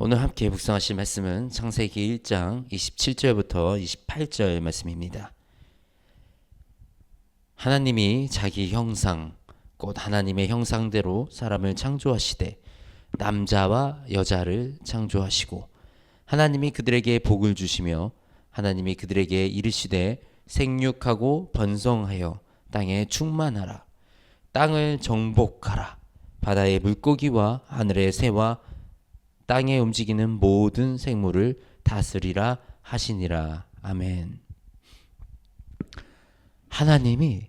오늘 함께 묵상하실 말씀은 창세기 1장 27절부터 28절 말씀입니다. 하나님이 자기 형상, 곧 하나님의 형상대로 사람을 창조하시되 남자와 여자를 창조하시고 하나님이 그들에게 복을 주시며 하나님이 그들에게 이르시되 생육하고 번성하여 땅에 충만하라. 땅을 정복하라. 바다의 물고기와 하늘의 새와 땅에 움직이는 모든 생물을 다스리라 하시니라. 아멘. 하나님이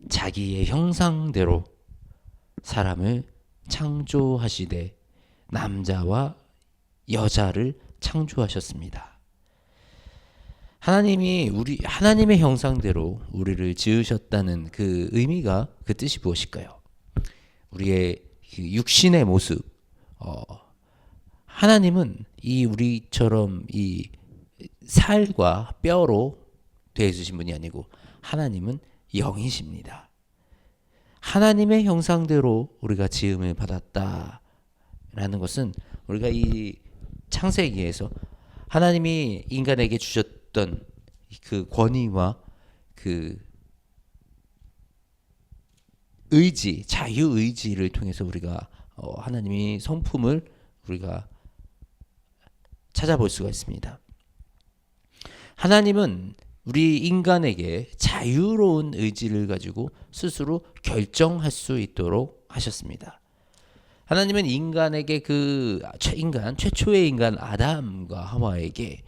자기의 형상대로 사람을 창조하시되 남자와 여자를 창조하셨습니다. 하나님의 형상대로 우리를 지으셨다는 그 의미가, 그 뜻이 무엇일까요? 우리의 그 육신의 모습, 하나님은 우리처럼 이 살과 뼈로 되어주신 분이 아니고 하나님은 영이십니다. 하나님의 형상대로 우리가 지음을 받았다라는 것은 우리가 이 창세기에서 하나님이 인간에게 주셨던 그 권위와 그 의지, 자유의지를 통해서 우리가 하나님의 성품을 우리가 찾아볼 수가 있습니다. 하나님은 우리 인간에게 자유로운 의지를 가지고 스스로 결정할 수 있도록 하셨습니다. 하나님은 인간에게 최초의 인간 아담과 하와에게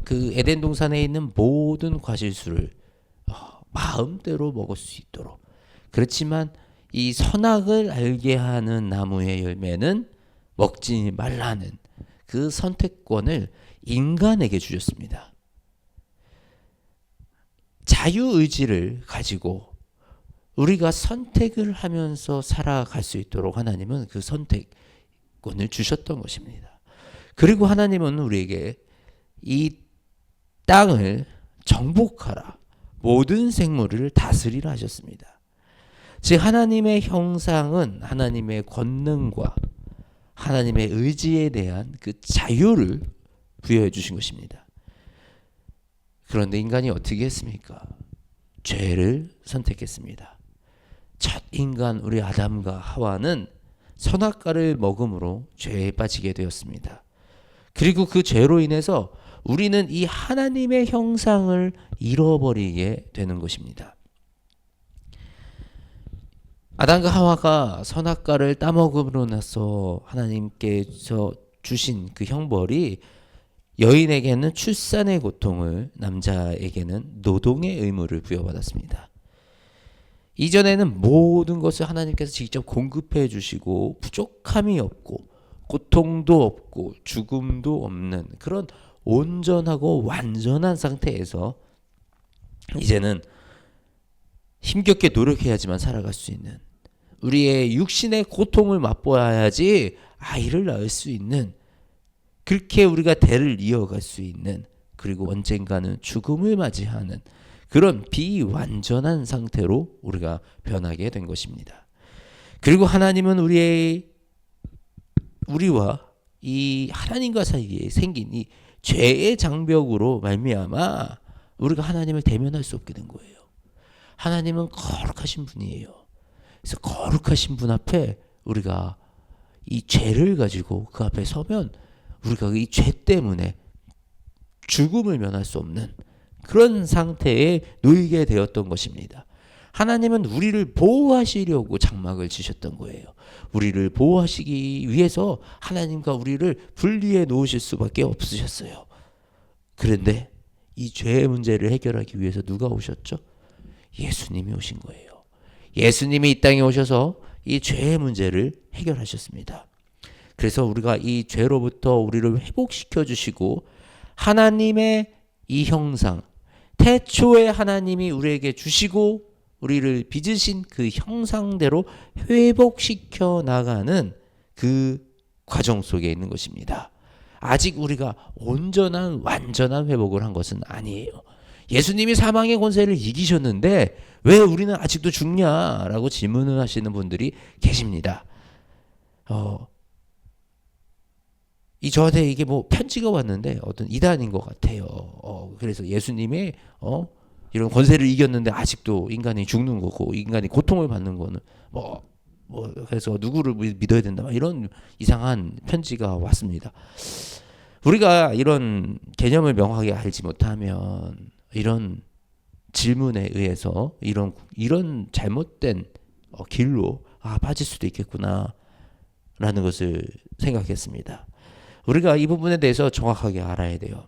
그 에덴 동산에 있는 모든 과실수를 마음대로 먹을 수 있도록, 그렇지만 이 선악을 알게 하는 나무의 열매는 먹지 말라는 그 선택권을 인간에게 주셨습니다. 자유의지를 가지고 우리가 선택을 하면서 살아갈 수 있도록 하나님은 그 선택권을 주셨던 것입니다. 그리고 하나님은 우리에게 이 땅을 정복하라, 모든 생물을 다스리라 하셨습니다. 즉 하나님의 형상은 하나님의 권능과 하나님의 의지에 대한 그 자유를 부여해 주신 것입니다. 그런데 인간이 어떻게 했습니까? 죄를 선택했습니다. 첫 인간 우리 아담과 하와는 선악과를 먹음으로 죄에 빠지게 되었습니다. 그리고 그 죄로 인해서 우리는 이 하나님의 형상을 잃어버리게 되는 것입니다. 아담과 하와가 선악과를 따먹음으로 나서 하나님께서 주신 그 형벌이 여인에게는 출산의 고통을, 남자에게는 노동의 의무를 부여받았습니다. 이전에는 모든 것을 하나님께서 직접 공급해 주시고 부족함이 없고 고통도 없고 죽음도 없는 그런 온전하고 완전한 상태에서 이제는 힘겹게 노력해야지만 살아갈 수 있는, 우리의 육신의 고통을 맛보아야지 아이를 낳을 수 있는, 그렇게 우리가 대를 이어갈 수 있는, 그리고 언젠가는 죽음을 맞이하는 그런 비완전한 상태로 우리가 변하게 된 것입니다. 그리고 하나님은 우리와 이 하나님과 사이에 생긴 이 죄의 장벽으로 말미암아 우리가 하나님을 대면할 수 없게 된 거예요. 하나님은 거룩하신 분이에요. 그래서 거룩하신 분 앞에 우리가 이 죄를 가지고 그 앞에 서면 우리가 이 죄 때문에 죽음을 면할 수 없는 그런 상태에 놓이게 되었던 것입니다. 하나님은 우리를 보호하시려고 장막을 지셨던 거예요. 우리를 보호하시기 위해서 하나님과 우리를 분리해 놓으실 수밖에 없으셨어요. 그런데 이 죄의 문제를 해결하기 위해서 누가 오셨죠? 예수님이 오신 거예요. 예수님이 이 땅에 오셔서 이 죄의 문제를 해결하셨습니다. 그래서 우리가 이 죄로부터 우리를 회복시켜 주시고 하나님의 이 형상, 태초에 하나님이 우리에게 주시고 우리를 빚으신 그 형상대로 회복시켜 나가는 그 과정 속에 있는 것입니다. 아직 우리가 온전한 완전한 회복을 한 것은 아니에요. 예수님이 사망의 권세를 이기셨는데 왜 우리는 아직도 죽냐라고 질문을 하시는 분들이 계십니다. 저한테 이게 뭐 편지가 왔는데 어떤 이단인 것 같아요. 그래서 예수님의 이런 권세를 이겼는데 아직도 인간이 죽는 거고 인간이 고통을 받는 거는 그래서 누구를 믿어야 된다 이런 이상한 편지가 왔습니다. 우리가 이런 개념을 명확하게 알지 못하면 이런 질문에 의해서 이런 잘못된 길로 빠질 수도 있겠구나 라는 것을 생각했습니다. 우리가 이 부분에 대해서 정확하게 알아야 돼요.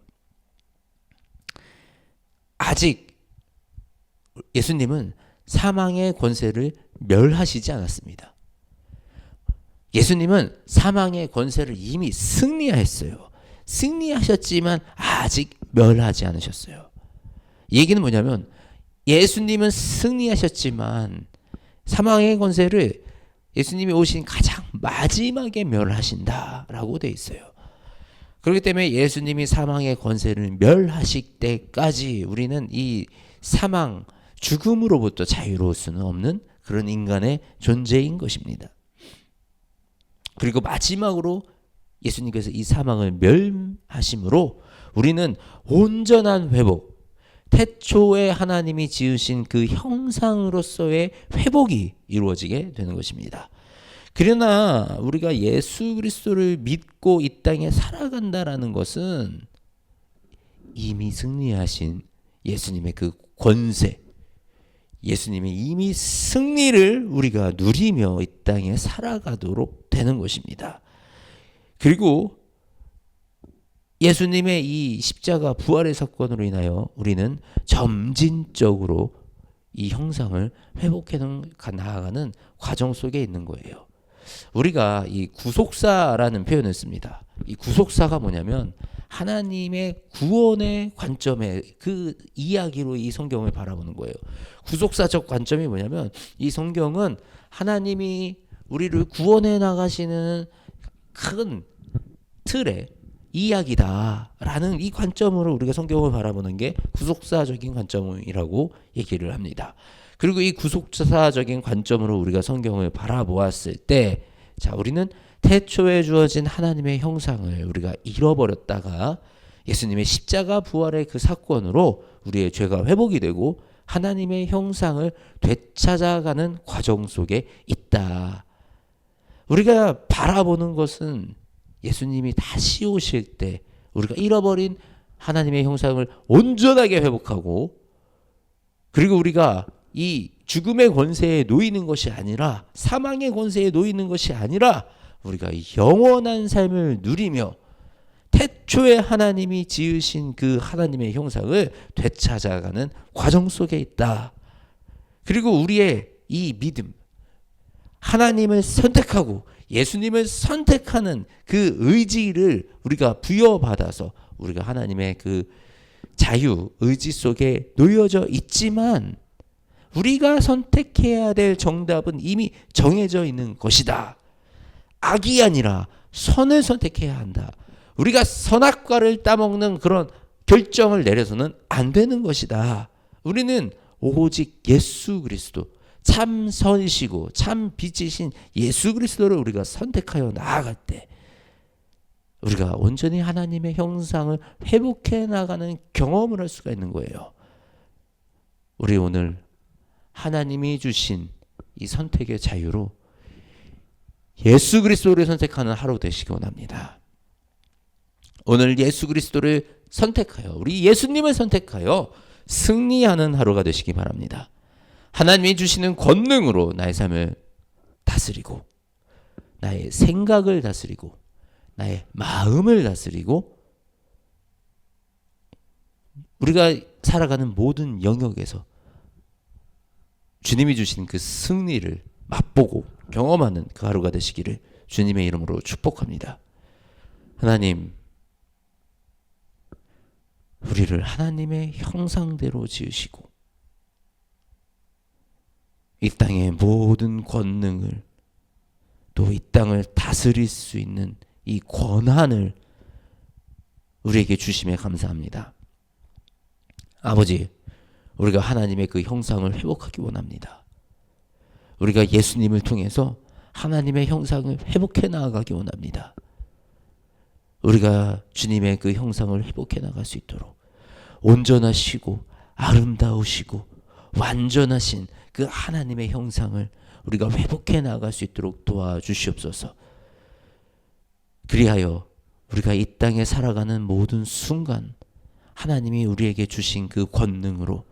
아직 예수님은 사망의 권세를 멸하시지 않았습니다. 예수님은 사망의 권세를 이미 승리하셨어요. 승리하셨지만 아직 멸하지 않으셨어요. 이 얘기는 뭐냐면 예수님은 승리하셨지만 사망의 권세를 예수님이 오신 가장 마지막에 멸하신다라고 되어 있어요. 그렇기 때문에 예수님이 사망의 권세를 멸하실 때까지 우리는 이 사망, 죽음으로부터 자유로울 수는 없는 그런 인간의 존재인 것입니다. 그리고 마지막으로 예수님께서 이 사망을 멸하심으로 우리는 온전한 회복, 태초에 하나님이 지으신 그 형상으로서의 회복이 이루어지게 되는 것입니다. 그러나 우리가 예수 그리스도를 믿고 이 땅에 살아간다라는 것은 이미 승리하신 예수님의 그 권세, 예수님의 이미 승리를 우리가 누리며 이 땅에 살아가도록 되는 것입니다. 그리고 예수님의 이 십자가 부활의 사건으로 인하여 우리는 점진적으로 이 형상을 회복해 나아가는 과정 속에 있는 거예요. 우리가 이 구속사라는 표현을 씁니다. 이 구속사가 뭐냐면 하나님의 구원의 관점에 그 이야기로 이 성경을 바라보는 거예요. 구속사적 관점이 뭐냐면 이 성경은 하나님이 우리를 구원해 나가시는 큰 틀의 이야기다라는 이 관점으로 우리가 성경을 바라보는 게 구속사적인 관점이라고 얘기를 합니다. 그리고 이 구속사적인 관점으로 우리가 성경을 바라보았을 때, 우리는 태초에 주어진 하나님의 형상을 우리가 잃어버렸다가 예수님의 십자가 부활의 그 사건으로 우리의 죄가 회복이 되고 하나님의 형상을 되찾아가는 과정 속에 있다. 우리가 바라보는 것은 예수님이 다시 오실 때 우리가 잃어버린 하나님의 형상을 온전하게 회복하고, 그리고 우리가 이 죽음의 권세에 놓이는 것이 아니라, 사망의 권세에 놓이는 것이 아니라 우리가 영원한 삶을 누리며 태초에 하나님이 지으신 그 하나님의 형상을 되찾아가는 과정 속에 있다. 그리고 우리의 이 믿음, 하나님을 선택하고 예수님을 선택하는 그 의지를 우리가 부여받아서 우리가 하나님의 그 자유, 의지 속에 놓여져 있지만 우리가 선택해야 될 정답은 이미 정해져 있는 것이다. 악이 아니라 선을 선택해야 한다. 우리가 선악과를 따먹는 그런 결정을 내려서는 안 되는 것이다. 우리는 오직 예수 그리스도, 참 선이시고 참 빛이신 예수 그리스도를 우리가 선택하여 나아갈 때 우리가 온전히 하나님의 형상을 회복해 나가는 경험을 할 수가 있는 거예요. 우리 오늘 하나님이 주신 이 선택의 자유로 예수 그리스도를 선택하는 하루 되시기 원합니다. 오늘 예수 그리스도를 선택하여, 우리 예수님을 선택하여 승리하는 하루가 되시기 바랍니다. 하나님이 주시는 권능으로 나의 삶을 다스리고, 나의 생각을 다스리고, 나의 마음을 다스리고, 우리가 살아가는 모든 영역에서 주님이 주신 그 승리를 맛보고 경험하는 그 하루가 되시기를 주님의 이름으로 축복합니다. 하나님, 우리를 하나님의 형상대로 지으시고 이 땅의 모든 권능을, 또 이 땅을 다스릴 수 있는 이 권한을 우리에게 주심에 감사합니다. 아버지, 우리가 하나님의 그 형상을 회복하기 원합니다. 우리가 예수님을 통해서 하나님의 형상을 회복해 나아가기 원합니다. 우리가 주님의 그 형상을 회복해 나갈 수 있도록 온전하시고 아름다우시고 완전하신 그 하나님의 형상을 우리가 회복해 나갈 수 있도록 도와주시옵소서. 그리하여 우리가 이 땅에 살아가는 모든 순간 하나님이 우리에게 주신 그 권능으로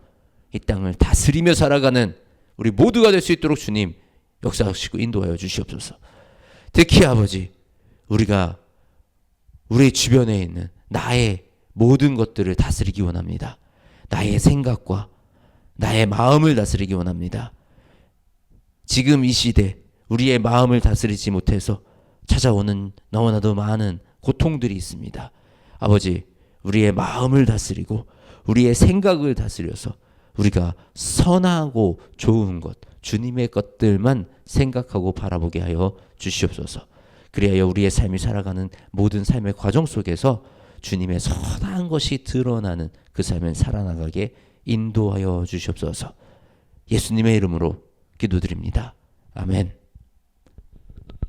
이 땅을 다스리며 살아가는 우리 모두가 될 수 있도록 주님 역사하시고 인도하여 주시옵소서. 특히 아버지, 우리가 우리 주변에 있는 나의 모든 것들을 다스리기 원합니다. 나의 생각과 나의 마음을 다스리기 원합니다. 지금 이 시대 우리의 마음을 다스리지 못해서 찾아오는 너무나도 많은 고통들이 있습니다. 아버지, 우리의 마음을 다스리고 우리의 생각을 다스려서 우리가 선하고 좋은 것, 주님의 것들만 생각하고 바라보게 하여 주시옵소서. 그리하여 우리의 삶이 살아가는 모든 삶의 과정 속에서 주님의 선한 것이 드러나는 그 삶을 살아나가게 인도하여 주시옵소서. 예수님의 이름으로 기도드립니다. 아멘.